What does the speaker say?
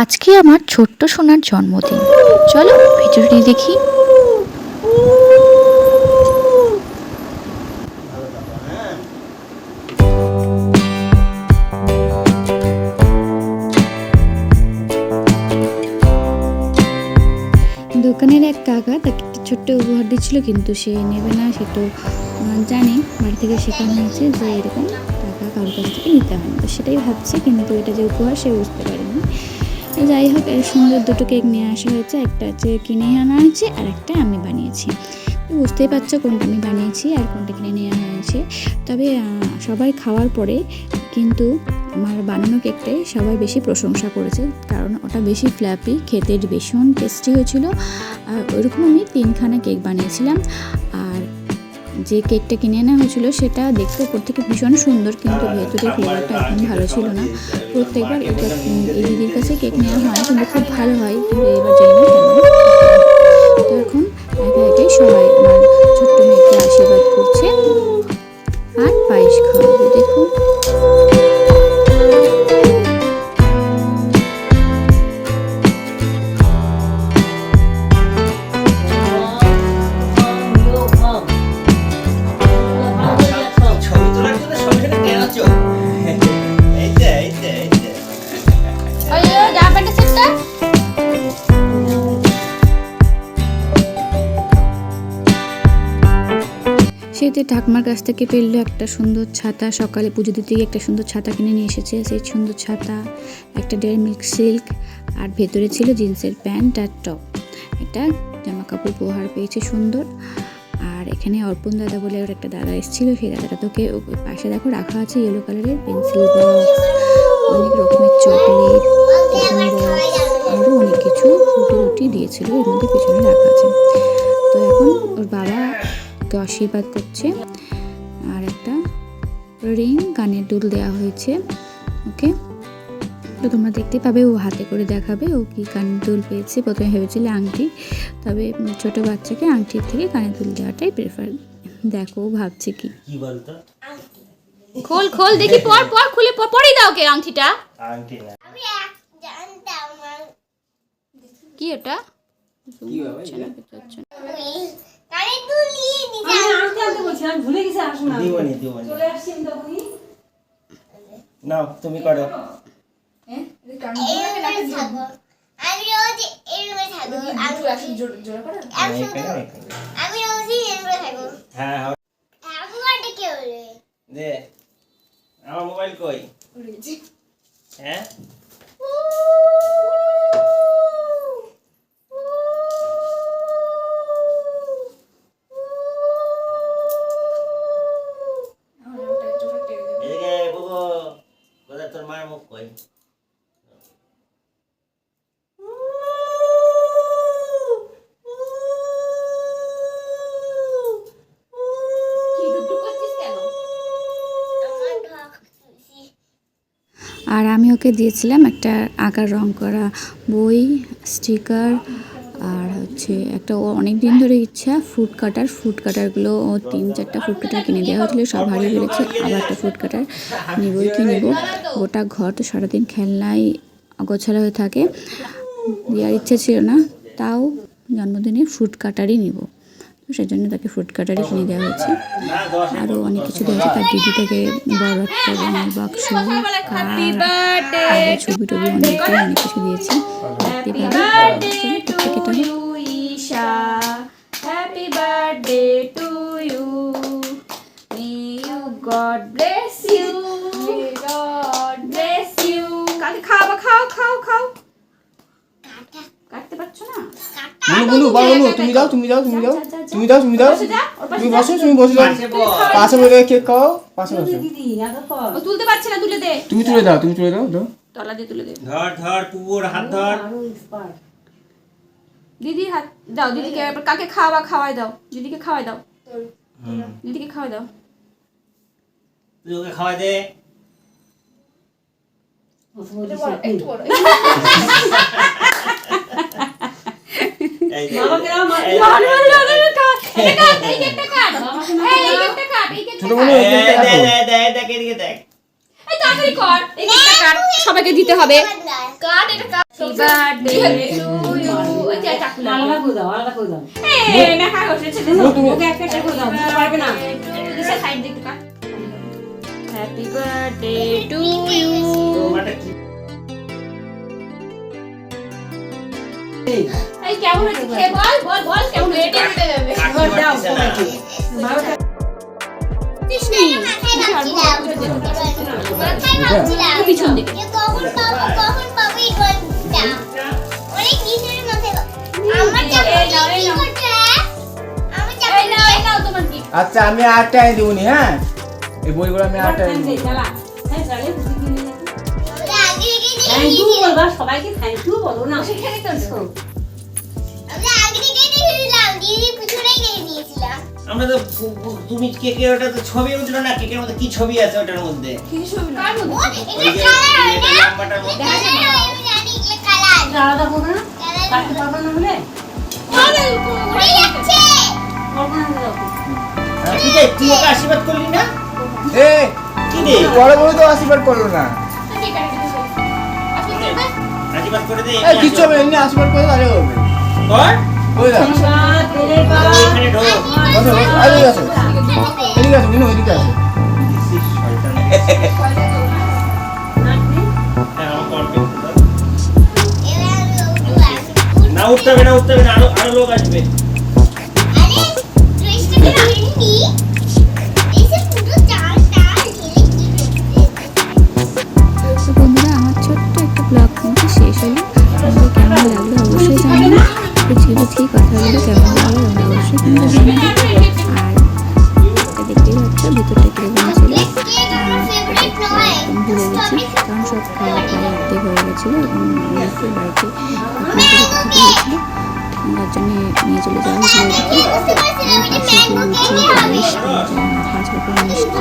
আজকে আমার ছোট্ট সোনার জন্মদিন। চলো ভিডিওটি দেখি। দোকানের এক কাকা তাকে একটা ছোট্ট উপহার দিচ্ছিল, কিন্তু সে নেবে না। সে তো জানি, বাড়ি থেকে শেখানো হয়েছে যে এরকম টাকা কারোর কাছ থেকে নিতে হয় না। তো সেটাই ভাবছে, কিন্তু এটা যে উপহার সে বুঝতে পারেনি। যাই হোক, এর সুন্দর দুটো কেক নিয়ে আসা হয়েছে। একটা হচ্ছে কিনে আনা হয়েছে, আর একটা আমি বানিয়েছি। বুঝতেই পারছো কোনটা আমি বানিয়েছি আর কোনটা কিনে নিয়ে আনা হয়েছে। তবে সবাই খাওয়ার পরে কিন্তু আমার বানানো কেকটাই সবাই বেশি প্রশংসা করেছে, কারণ ওটা বেশি ফ্ল্যাপি, খেতে ভীষণ টেস্টি হয়েছিল। আর ওইরকম আমি 3খানা কেক বানিয়েছিলাম। আর যে কেকটা কিনে আনা হয়েছিল সেটা দেখতে উপর থেকে ভীষণ সুন্দর, কিন্তু ভেতরে ফ্লেভারটা একদম ভালো ছিল না। প্রত্যেকবার এই দিদির কাছে কেক নেওয়া হয়, কিন্তু খুব ভালো হয়, কিন্তু এবার জানি না কেন। তো এখন একে একে সবাই আমার ছোট্ট মেয়েকে আশীর্বাদ করছে আর পায়েস খাওয়াবে। দেখুন, সেতে ঠাকুমার কাছ থেকে পেলো একটা সুন্দর ছাতা। সকালে পুজো দিতে গিয়ে একটা সুন্দর ছাতা কিনে নিয়ে এসেছে। সেই সুন্দর ছাতা, একটা ডেয়ারি মিল্ক সিল্ক, আর ভেতরে ছিল জিন্সের প্যান্ট আর টপ। একটা জামা কাপড় উপহার পেয়েছে সুন্দর। আর এখানে অর্পণ দাদা বলে ওর একটা দাদা এসেছিলো, সেই দাদাটা তোকে পাশে দেখো রাখা আছে ইয়েলো কালারের পেন্সিল বক্স, অনেক রকমের চকলেট, আরও অনেক কিছু রুটি দিয়েছিল, এর মধ্যে পিছনে রাখা আছে। তো এখন ওর বাবা ওকে আশীর্বাদ করছে, আর একটা রিং, কানের দুল দেওয়া হয়েছে ওকে। তো তোমরা দেখতে পাবে, ও হাতে করে দেখাবে ও কি কানের দুল পেয়েছে। প্রথমে ভেবেছিল আংটি, তবে ছোট বাচ্চাকে আংটির থেকে কানের দুল দেওয়াটাই প্রেফার। দেখো ভাবছে কি বলতো, খোল খোল দেখি, পর পর খুলে পরেই দাও কে আংটিটা। আংটি না, আমি জানতাম কি এটা কি বাবা কানে দুল নিয়ে দিছি। আমি আনতে আনতে বলছিলাম, ভুলে গেছি। আসো না, দিবনি চলে আসছি আমি তখনই। নাও তুমি করো। আমি রোজ এরকম থাকবো। আমি রোজ এরকম থাকবো। হ্যাঁ আমারটা কে বলে দে, আমার মোবাইল কই? হ্যাঁ এদিকে বুবু, কোথায় তোর মায়ের মুখ কই? আর আমি ওকে দিয়েছিলাম একটা আঁকার রং করা বই, স্টিকার, আর হচ্ছে একটা ও অনেক দিন ধরে ইচ্ছা ফ্রুট কাটারগুলো ও 3-4টা ফ্রুট কাটার কিনে দেওয়া হয়েছিল, সব হারিয়ে ফেলেছে। আবার একটা ফ্রুট কাটার নিবই কি নিব। গোটা ঘর তো সারাদিন খেলনায় অগোছালো হয়ে থাকে, দেওয়ার ইচ্ছা ছিল না, তাও জন্মদিনে ফ্রুট কাটারই নিব। তো সেজন্য তাকে ফ্রুট কাটারই কিনে দেওয়া হয়েছে। আরও অনেক কিছু দেওয়া হয়েছে, তার দিদি থেকে বড় একটা রঙের বাক্স, ছবি টবি অনেক কিছু দিয়েছে। Happy birthday to you, may you god bless you, may god bless you. কাকে খাওয়াবা? খাও খাও খাও। কাটতে পারছো না? বলু তুমি দাও তুমি বসো, তুমি বসে যাও পাশে বসে কেক খাও, পাশে বসো। দিদি আগে কর। ও তুলতে পারছে না, তুলে দে। তুমি তুলে দাও দাও। তলা দিয়ে তুলে দে। ধর পুকুর হাত ধর। আরো এক্সপার্ট। দিদি হাত দাও, দিদিকে। কাকে খাওয়াবা? খাওয়াই দাও, দিদিকে খাওয়াই দাও, দিদিকে খাওয়াই দাও। তুই ওকে খাওয়াই দে। একটু বড়। বাবাকে দাও, মা। ছোট মনে সবাইকে দিতে হবে। কাট এটা কাট। বার্থডে টু ইউ ওই যে চাকু আলাদা করে দাও, আলাদা করে দাও। এই মেখা হচ্ছে ছেলে ওকে একটা একটা করে দাও, দিতে পারবে না। দিশা সাইড দেখতে কা হ্যাপি বার্থডে টু ইউ তোমারটা কি এই কেমন হচ্ছে খেয়ে বল বল বল কেমন রেটে উঠে যাবে কাকি দাও মারতেছে না। সবাইকে। ভালো থাকো। পিছন দিকে এই নাও এই নাও তোমার গিফট আচ্ছা আমি আটটা এনে দেবনি, হ্যাঁ এই বইগুলো আমি আটটা এনে দেবো। চালা। হ্যাঁ, চালে, খুশি কিনে নিয়ে আসো। Thank you বলবা, সবাইকে থ্যাংক ইউ বলো না। সেখানে তো আমরা তো তুমি কেকে ওটা তো ছবি উঠলো না, কেকের মধ্যে কি ছবি আছে ওটার মধ্যে? কার মধ্যে ওই যে লাম্বাটার মধ্যে এটা আলাদা করবে না? কাটতে পারবে না বলে? করবে না বলে দাও। ঠিক আছে, তুই ওকে আশীর্বাদ করলি না? এ কি রে? বড় বড় তো আশীর্বাদ করলো না। আশীর্বাদ করে দে। এই কিচ্ছু হবে, এমনি আশীর্বাদ করে তাহলে হবে। কর। ওই দাও ধন্যবাদ, তেরে বা। এখানে ঢোক। বসো, এদিকে আসো, এদিকে আসো, বিনু এদিকে আসো। নাচবি? হ্যাঁ, আমার কন্টেন্ট না উঠতে হবে না, উঠতে হবে না, আরো লোক আসবে। তো বন্ধুরা আমার ছোট্ট একটা ব্লগ কিন্তু শেষ হলো। আমাদের কেমন লাগলো অবশ্যই জানাবেন। কিছু কিছু কথাগুলো কেমন লাগলো তোমরা অবশ্যই কিন্তু জানাবেন। আর এটা দেখতেই পাচ্ছ ভিতরটা কিরকম ছিল। একদম ভুলে গেছি, কারণ সব খাওয়া প্রায় অর্ধেক হয়ে গেছিলো এবং অনেকের বাড়িতে খেতে হয়েছিল, তার জন্য নিয়ে চলে যাওয়া হয়েছিল। আর পাশে উঠে বেশ মাথা আজকে মিষ্টি